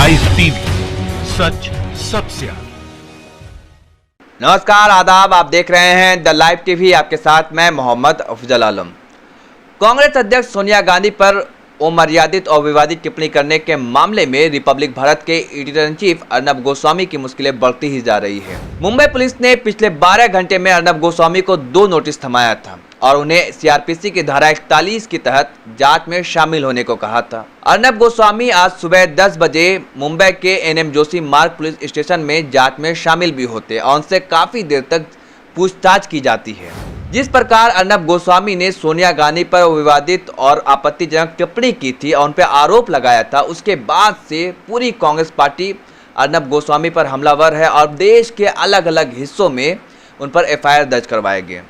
Live TV, सच सबसे आगे। नमस्कार, आदाब। आप देख रहे हैं द लाइव टीवी। आपके साथ मैं मोहम्मद अफजल आलम। कांग्रेस अध्यक्ष सोनिया गांधी पर अमर्यादित और विवादित टिप्पणी करने के मामले में रिपब्लिक भारत के editor in chief Arnab Goswami की मुश्किलें बढ़ती ही जा रही है। मुंबई पुलिस ने पिछले 12 घंटे में अर्नब गोस्वामी को 2 नोटिस थमाया था और उन्हें सीआरपीसी की धारा 41 के तहत जांच में शामिल होने को कहा था। अर्नब गोस्वामी आज सुबह 10 बजे मुंबई के एनएम जोशी मार्ग पुलिस स्टेशन में जांच में शामिल भी होते और उनसे काफी देर तक पूछताछ की जाती है। जिस प्रकार अर्नब गोस्वामी ने सोनिया गांधी पर विवादित और आपत्तिजनक टिप्पणी की थी और उन पर आरोप लगाया था, उसके बाद से पूरी कांग्रेस पार्टी अर्नब गोस्वामी पर हमलावर है और देश के अलग अलग हिस्सों में उन पर एफआईआर दर्ज करवाए गए।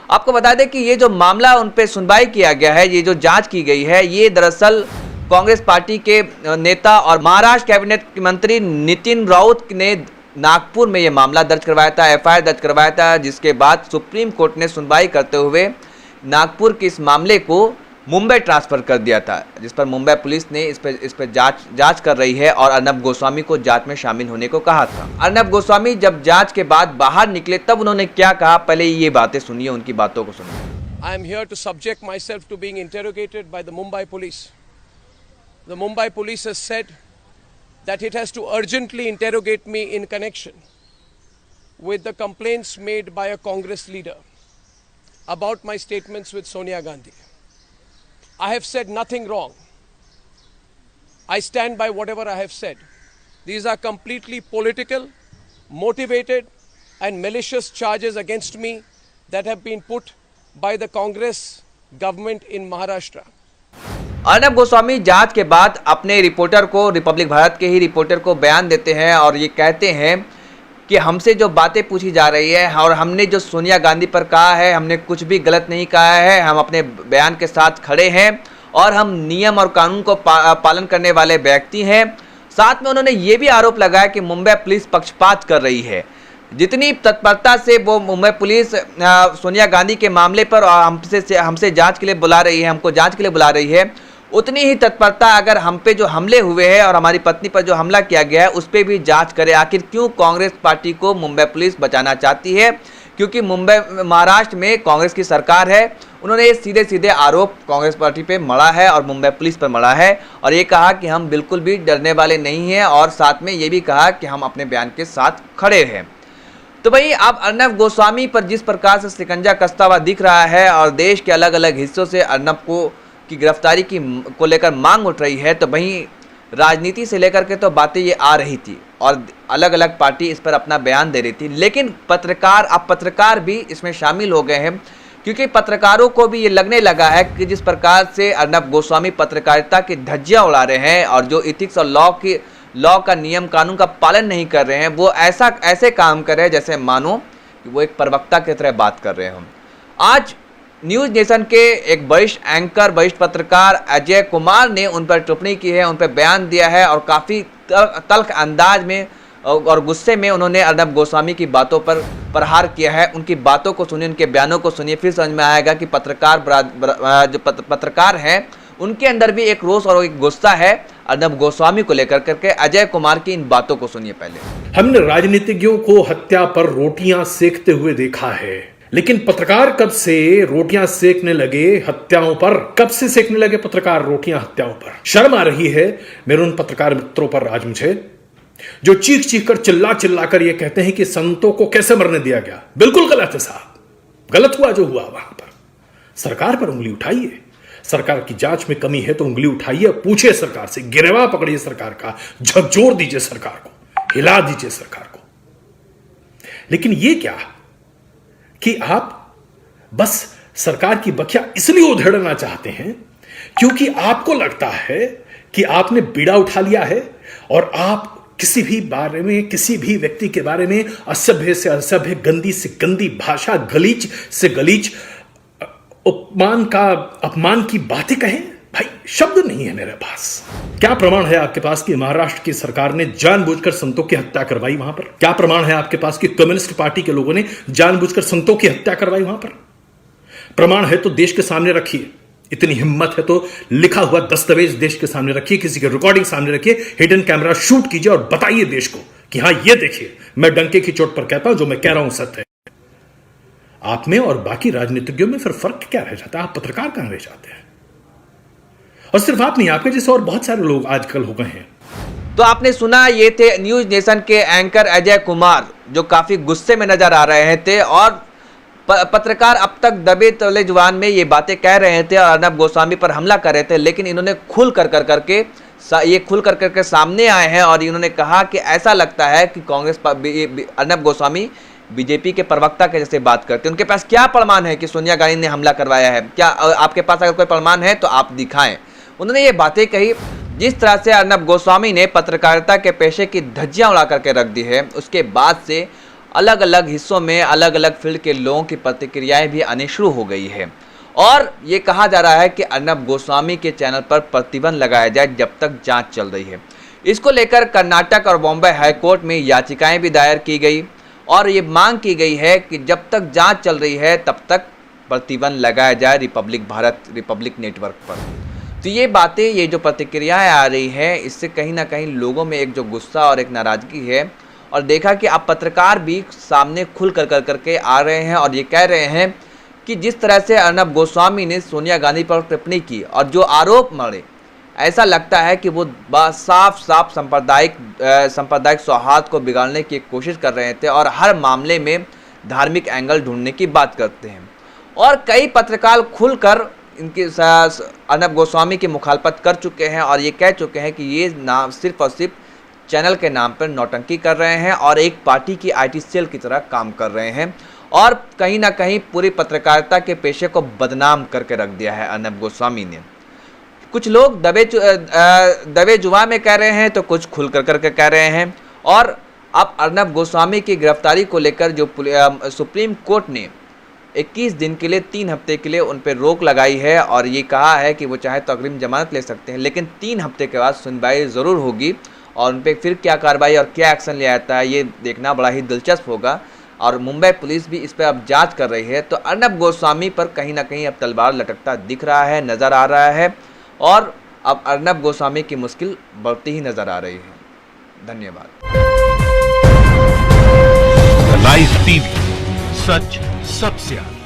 आपको बता दें कि ये जो मामला उन पर सुनवाई किया गया है, ये जो जांच की गई है, ये दरअसल कांग्रेस पार्टी के नेता और महाराष्ट्र कैबिनेट मंत्री नितिन राउत ने नागपुर में ये मामला दर्ज करवाया था, एफआईआर दर्ज करवाया था, जिसके बाद सुप्रीम कोर्ट ने सुनवाई करते हुए नागपुर के इस मामले को मुंबई ट्रांसफर कर दिया था, जिस पर मुंबई पुलिस ने इस पर जांच कर रही है और अर्नब गोस्वामी को जांच में शामिल होने को कहा था। अर्नब गोस्वामी जब जांच के बाद बाहर निकले तब उन्होंने क्या कहा, पहले ये बातें सुनिए, उनकी बातों को सुनिए। I am here to subject myself to being interrogated by the Mumbai police. The Mumbai police has said that it has to urgently interrogate me in connection with the complaints made by a Congress leader about my statements with Sonia Gandhi. I have said nothing wrong. I stand by whatever I have said. These are completely political, motivated and malicious charges against me that have been put by the Congress government in Maharashtra. Arnab Goswami जांच के बाद अपने reporter को, Republic Bharat के ही reporter को बयान देते हैं और ये कहते हैं कि हमसे जो बातें पूछी जा रही है और हमने जो सोनिया गांधी पर कहा है, हमने कुछ भी गलत नहीं कहा है, हम अपने बयान के साथ खड़े हैं और हम नियम और कानून को पालन करने वाले व्यक्ति हैं। साथ में उन्होंने ये भी आरोप लगाया कि मुंबई पुलिस पक्षपात कर रही है। जितनी तत्परता से वो मुंबई पुलिस सोनिया गांधी के मामले पर हमसे जांच के लिए बुला रही है, हमको जांच के लिए बुला रही है, उतनी ही तत्परता अगर हम पे जो हमले हुए हैं और हमारी पत्नी पर जो हमला किया गया है उस पर भी जांच करे। आखिर क्यों कांग्रेस पार्टी को मुंबई पुलिस बचाना चाहती है? क्योंकि महाराष्ट्र में कांग्रेस की सरकार है। उन्होंने सीधे सीधे आरोप कांग्रेस पार्टी पे मढ़ा है और मुंबई पुलिस पर मढ़ा है और ये कहा कि हम बिल्कुल भी डरने वाले नहीं हैं और साथ में ये भी कहा कि हम अपने बयान के साथ खड़े हैं। तो भाई, अब अर्नब गोस्वामी पर जिस प्रकार से शिकंजा कसता हुआ दिख रहा है और देश के अलग अलग हिस्सों से अर्नब की गिरफ्तारी को लेकर मांग उठ रही है, तो वहीं राजनीति से लेकर के तो बातें ये आ रही थी और अलग अलग पार्टी इस पर अपना बयान दे रही थी, लेकिन पत्रकार भी इसमें शामिल हो गए हैं क्योंकि पत्रकारों को भी ये लगने लगा है कि जिस प्रकार से अर्नब गोस्वामी पत्रकारिता की धज्जियां उड़ा रहे हैं और जो इथिक्स और लॉ का नियम कानून का पालन नहीं कर रहे हैं, वो ऐसे काम कर रहे हैं जैसे मानो कि वो एक प्रवक्ता की तरह बात कर रहे हों। आज न्यूज़ नेशन के एक वरिष्ठ एंकर, वरिष्ठ पत्रकार अजय कुमार ने उन पर टिप्पणी की है, उन पर बयान दिया है और काफ़ी तल्ख अंदाज में और गुस्से में उन्होंने अर्नब गोस्वामी की बातों पर प्रहार किया है। उनकी बातों को सुनिए, उनके बयानों को सुनिए, फिर समझ में आएगा कि जो पत्रकार हैं उनके अंदर भी एक रोष और एक गुस्सा है अर्नब गोस्वामी को लेकर करके। अजय कुमार की इन बातों को सुनिए। पहले हमने राजनीतिज्ञों को हत्या पर रोटियां सेकते हुए देखा है, लेकिन पत्रकार कब से रोटियां सेकने लगे हत्याओं पर? कब से सेकने लगे पत्रकार रोटियां हत्याओं पर? शर्म आ रही है मेरे उन पत्रकार मित्रों पर आज मुझे, जो चीख चीख कर चिल्ला कर ये कहते हैं कि संतों को कैसे मरने दिया गया। बिल्कुल गलत है साहब, गलत हुआ जो हुआ वहां पर। सरकार पर उंगली उठाइए, सरकार की जांच में कमी है तो उंगली उठाइए, पूछिए सरकार से, गिरवा पकड़िए सरकार का, झकझोर दीजिए सरकार को, हिला दीजिए सरकार को। लेकिन ये क्या कि आप बस सरकार की बखिया इसलिए उधेड़ना चाहते हैं क्योंकि आपको लगता है कि आपने बीड़ा उठा लिया है और आप किसी भी बारे में, किसी भी व्यक्ति के बारे में असभ्य से असभ्य, गंदी से गंदी भाषा, गलीच से गलीच, अपमान की बातें कहें। भाई, शब्द नहीं है मेरे पास। क्या प्रमाण है आपके पास कि महाराष्ट्र की सरकार ने जानबूझकर संतों की हत्या करवाई वहां पर? क्या प्रमाण है आपके पास कि कम्युनिस्ट पार्टी के लोगों ने जानबूझकर संतों की हत्या करवाई वहां पर? प्रमाण है तो देश के सामने रखिए, इतनी हिम्मत है तो लिखा हुआ दस्तावेज देश के सामने रखिए, किसी की रिकॉर्डिंग सामने रखिए, हिडन कैमरा शूट कीजिए और बताइए देश को कि हां ये देखिए, मैं डंके की चोट पर कहता हूं जो मैं कह रहा हूं सत्य है। आप में और बाकी राजनीतिज्ञों में फिर फर्क क्या रह जाता है? आप पत्रकार कहां रह जाते हैं? और सिर्फ आप नहीं, आपके जैसे और बहुत सारे लोग आजकल हो गए हैं। तो आपने सुना, ये थे न्यूज नेशन के एंकर अजय कुमार, जो काफी गुस्से में नजर आ रहे थे और पत्रकार अब तक दबे तले जुबान में ये बातें कह रहे थे और अर्नब गोस्वामी पर हमला कर रहे थे, लेकिन इन्होंने खुल करके सामने आए हैं और इन्होंने कहा कि ऐसा लगता है कि कांग्रेस अर्नब गोस्वामी बीजेपी के प्रवक्ता के जैसे बात करते हैं। उनके पास क्या प्रमाण है कि सोनिया गांधी ने हमला करवाया है? क्या आपके पास अगर कोई प्रमाण है तो आप दिखाएं। उन्होंने ये बातें कही। जिस तरह से अर्नब गोस्वामी ने पत्रकारिता के पेशे की धज्जियां उड़ा करके रख दी है, उसके बाद से अलग अलग हिस्सों में अलग अलग फील्ड के लोगों की प्रतिक्रियाएं भी आनी शुरू हो गई है और ये कहा जा रहा है कि अर्नब गोस्वामी के चैनल पर प्रतिबंध लगाया जाए जब तक जांच चल रही है। इसको लेकर कर्नाटक और बॉम्बे हाईकोर्ट में याचिकाएं भी दायर की गई और ये मांग की गई है कि जब तक जांच चल रही है तब तक प्रतिबंध लगाया जाए रिपब्लिक नेटवर्क पर। तो ये बातें, ये जो प्रतिक्रियाएं आ रही है, इससे कहीं ना कहीं लोगों में एक जो गुस्सा और एक नाराजगी है और देखा कि अब पत्रकार भी सामने खुल करके आ रहे हैं और ये कह रहे हैं कि जिस तरह से अर्नब गोस्वामी ने सोनिया गांधी पर टिप्पणी की और जो आरोप मढ़े, ऐसा लगता है कि वो साफ सांप्रदायिक सौहार्द को बिगाड़ने की कोशिश कर रहे थे और हर मामले में धार्मिक एंगल ढूंढने की बात करते हैं। और कई पत्रकार खुलकर इनके अर्नब गोस्वामी की मुखालफत कर चुके हैं और ये कह चुके हैं कि ये नाम सिर्फ और सिर्फ चैनल के नाम पर नौटंकी कर रहे हैं और एक पार्टी की आईटी सेल की तरह काम कर रहे हैं और कहीं ना कहीं पूरी पत्रकारिता के पेशे को बदनाम करके रख दिया है अर्नब गोस्वामी ने। कुछ लोग दबे जुबान में कह रहे हैं तो कुछ खुल करके कह रहे हैं। और अब अर्नब गोस्वामी की गिरफ्तारी को लेकर जो सुप्रीम कोर्ट ने 21 दिन के लिए 3 हफ्ते के लिए उन पर रोक लगाई है और ये कहा है कि वो चाहे तो अग्रिम जमानत ले सकते हैं, लेकिन 3 हफ्ते के बाद सुनवाई ज़रूर होगी और उन पर फिर क्या कार्रवाई और क्या एक्शन लिया जाता है ये देखना बड़ा ही दिलचस्प होगा। और मुंबई पुलिस भी इस पर अब जांच कर रही है। तो अर्नब गोस्वामी पर कहीं ना कहीं अब तलवार लटकता दिख रहा है, नज़र आ रहा है और अब अर्नब गोस्वामी की मुश्किल बढ़ती ही नज़र आ रही है। धन्यवाद। लाइव टीवी, सच सबसे आगे।